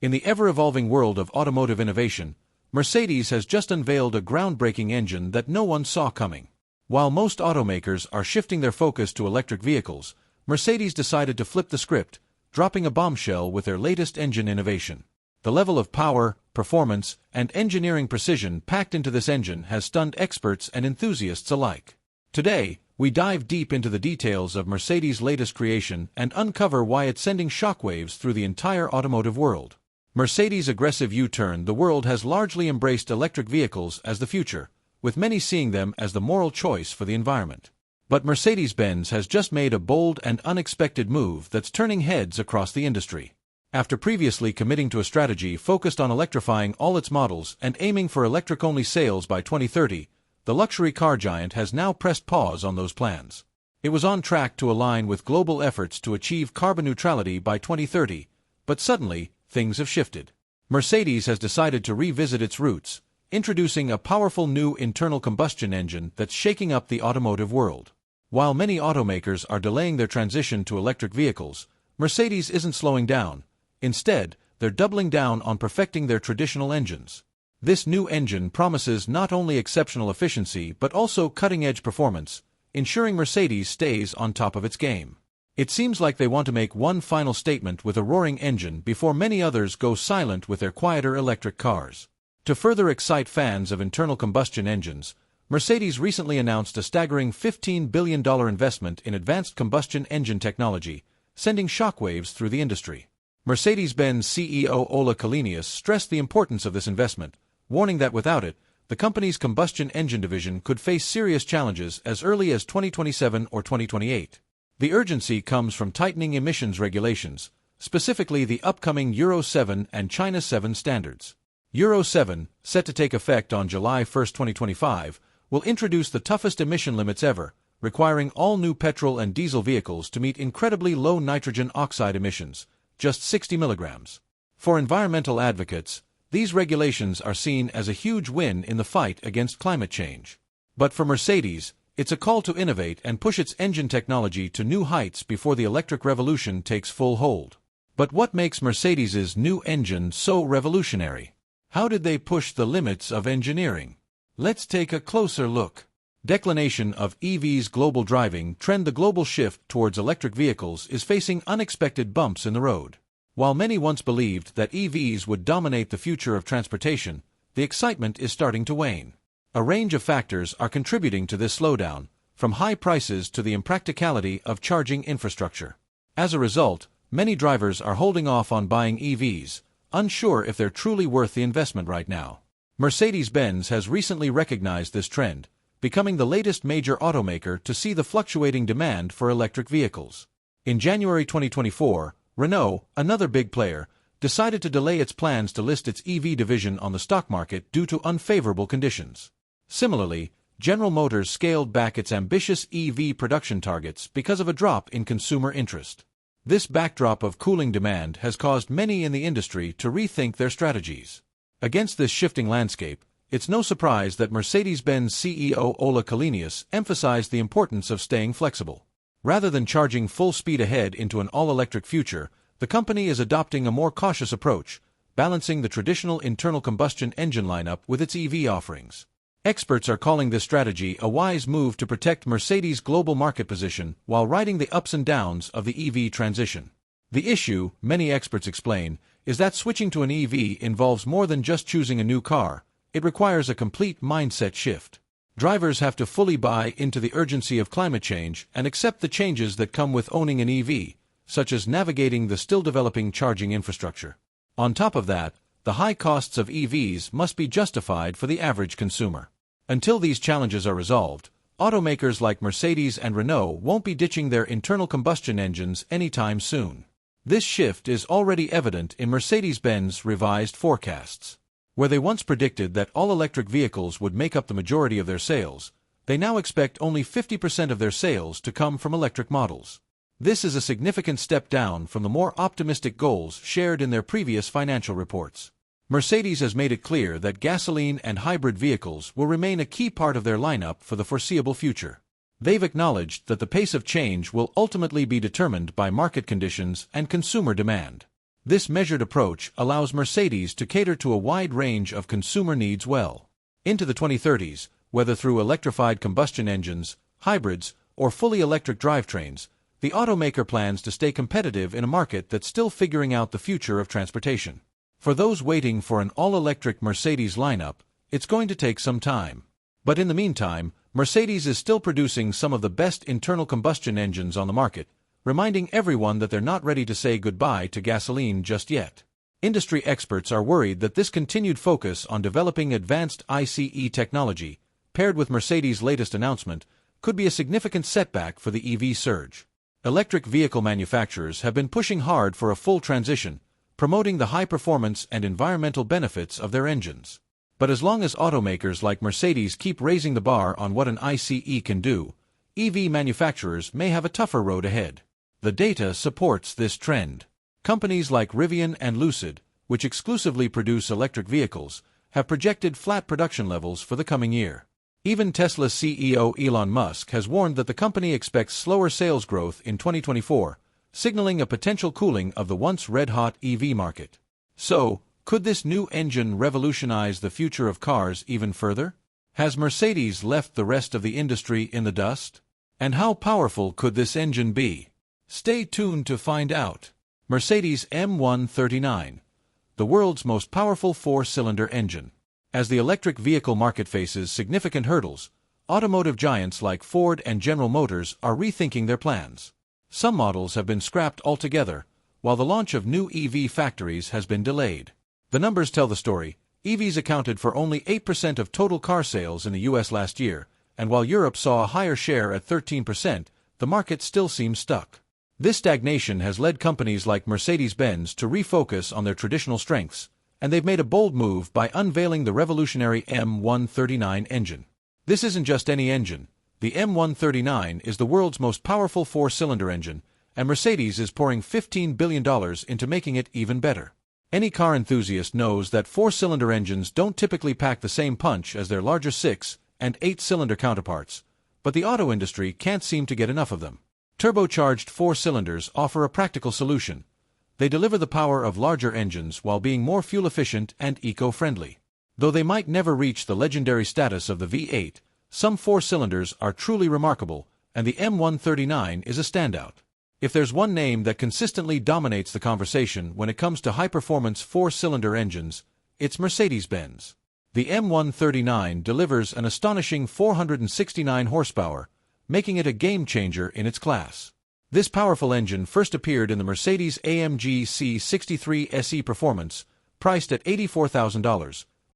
In the ever-evolving world of automotive innovation, Mercedes has just unveiled a groundbreaking engine that no one saw coming. While most automakers are shifting their focus to electric vehicles, Mercedes decided to flip the script, dropping a bombshell with their latest engine innovation. The level of power, performance, and engineering precision packed into this engine has stunned experts and enthusiasts alike. Today, we dive deep into the details of Mercedes' latest creation and uncover why it's sending shockwaves through the entire automotive world. Mercedes' aggressive U-turn. The world has largely embraced electric vehicles as the future, with many seeing them as the moral choice for the environment. But Mercedes-Benz has just made a bold and unexpected move that's turning heads across the industry. After previously committing to a strategy focused on electrifying all its models and aiming for electric-only sales by 2030, the luxury car giant has now pressed pause on those plans. It was on track to align with global efforts to achieve carbon neutrality by 2030, but suddenly, things have shifted. Mercedes has decided to revisit its roots, introducing a powerful new internal combustion engine that's shaking up the automotive world. While many automakers are delaying their transition to electric vehicles, Mercedes isn't slowing down. Instead, they're doubling down on perfecting their traditional engines. This new engine promises not only exceptional efficiency but also cutting-edge performance, ensuring Mercedes stays on top of its game. It seems like they want to make one final statement with a roaring engine before many others go silent with their quieter electric cars. To further excite fans of internal combustion engines, Mercedes recently announced a staggering $15 billion investment in advanced combustion engine technology, sending shockwaves through the industry. Mercedes-Benz CEO Ola Källenius stressed the importance of this investment, warning that without it, the company's combustion engine division could face serious challenges as early as 2027 or 2028. The urgency comes from tightening emissions regulations, specifically the upcoming Euro 7 and China 7 standards. Euro 7, set to take effect on July 1, 2025, will introduce the toughest emission limits ever, requiring all new petrol and diesel vehicles to meet incredibly low nitrogen oxide emissions, just 60 milligrams. For environmental advocates, these regulations are seen as a huge win in the fight against climate change. But for Mercedes, it's a call to innovate and push its engine technology to new heights before the electric revolution takes full hold. But what makes Mercedes' new engine so revolutionary? How did they push the limits of engineering? Let's take a closer look. Declination of EVs. Global driving trend. The global shift towards electric vehicles is facing unexpected bumps in the road. While many once believed that EVs would dominate the future of transportation, the excitement is starting to wane. A range of factors are contributing to this slowdown, from high prices to the impracticality of charging infrastructure. As a result, many drivers are holding off on buying EVs, unsure if they're truly worth the investment right now. Mercedes-Benz has recently recognized this trend, becoming the latest major automaker to see the fluctuating demand for electric vehicles. In January 2024, Renault, another big player, decided to delay its plans to list its EV division on the stock market due to unfavorable conditions. Similarly, General Motors scaled back its ambitious EV production targets because of a drop in consumer interest. This backdrop of cooling demand has caused many in the industry to rethink their strategies. Against this shifting landscape, it's no surprise that Mercedes-Benz CEO Ola Källenius emphasized the importance of staying flexible. Rather than charging full speed ahead into an all-electric future, the company is adopting a more cautious approach, balancing the traditional internal combustion engine lineup with its EV offerings. Experts are calling this strategy a wise move to protect Mercedes' global market position while riding the ups and downs of the EV transition. The issue, many experts explain, is that switching to an EV involves more than just choosing a new car. It requires a complete mindset shift. Drivers have to fully buy into the urgency of climate change and accept the changes that come with owning an EV, such as navigating the still-developing charging infrastructure. On top of that, the high costs of EVs must be justified for the average consumer. Until these challenges are resolved, automakers like Mercedes and Renault won't be ditching their internal combustion engines anytime soon. This shift is already evident in Mercedes-Benz revised forecasts. Where they once predicted that all-electric vehicles would make up the majority of their sales, they now expect only 50% of their sales to come from electric models. This is a significant step down from the more optimistic goals shared in their previous financial reports. Mercedes has made it clear that gasoline and hybrid vehicles will remain a key part of their lineup for the foreseeable future. They've acknowledged that the pace of change will ultimately be determined by market conditions and consumer demand. This measured approach allows Mercedes to cater to a wide range of consumer needs well into the 2030s, whether through electrified combustion engines, hybrids, or fully electric drivetrains. The automaker plans to stay competitive in a market that's still figuring out the future of transportation. For those waiting for an all-electric Mercedes lineup, it's going to take some time. But in the meantime, Mercedes is still producing some of the best internal combustion engines on the market, reminding everyone that they're not ready to say goodbye to gasoline just yet. Industry experts are worried that this continued focus on developing advanced ICE technology, paired with Mercedes' latest announcement, could be a significant setback for the EV surge. Electric vehicle manufacturers have been pushing hard for a full transition, promoting the high performance and environmental benefits of their engines. But as long as automakers like Mercedes keep raising the bar on what an ICE can do, EV manufacturers may have a tougher road ahead. The data supports this trend. Companies like Rivian and Lucid, which exclusively produce electric vehicles, have projected flat production levels for the coming year. Even Tesla's CEO Elon Musk has warned that the company expects slower sales growth in 2024, signaling a potential cooling of the once red-hot EV market. So, could this new engine revolutionize the future of cars even further? Has Mercedes left the rest of the industry in the dust? And how powerful could this engine be? Stay tuned to find out. Mercedes M139, the world's most powerful four-cylinder engine. As the electric vehicle market faces significant hurdles, automotive giants like Ford and General Motors are rethinking their plans. Some models have been scrapped altogether, while the launch of new EV factories has been delayed. The numbers tell the story. EVs accounted for only 8% of total car sales in the US last year, and while Europe saw a higher share at 13%, the market still seems stuck. This stagnation has led companies like Mercedes-Benz to refocus on their traditional strengths, and they've made a bold move by unveiling the revolutionary M139 engine. This isn't just any engine. The M139 is the world's most powerful four-cylinder engine, and Mercedes is pouring $15 billion into making it even better. Any car enthusiast knows that four-cylinder engines don't typically pack the same punch as their larger six- and eight-cylinder counterparts, but the auto industry can't seem to get enough of them. Turbocharged four-cylinders offer a practical solution. They deliver the power of larger engines while being more fuel-efficient and eco-friendly. Though they might never reach the legendary status of the V8, some four-cylinders are truly remarkable, and the M139 is a standout. If there's one name that consistently dominates the conversation when it comes to high-performance four-cylinder engines, it's Mercedes-Benz. The M139 delivers an astonishing 469 horsepower, making it a game-changer in its class. This powerful engine first appeared in the Mercedes-AMG C63 SE Performance, priced at $84,000,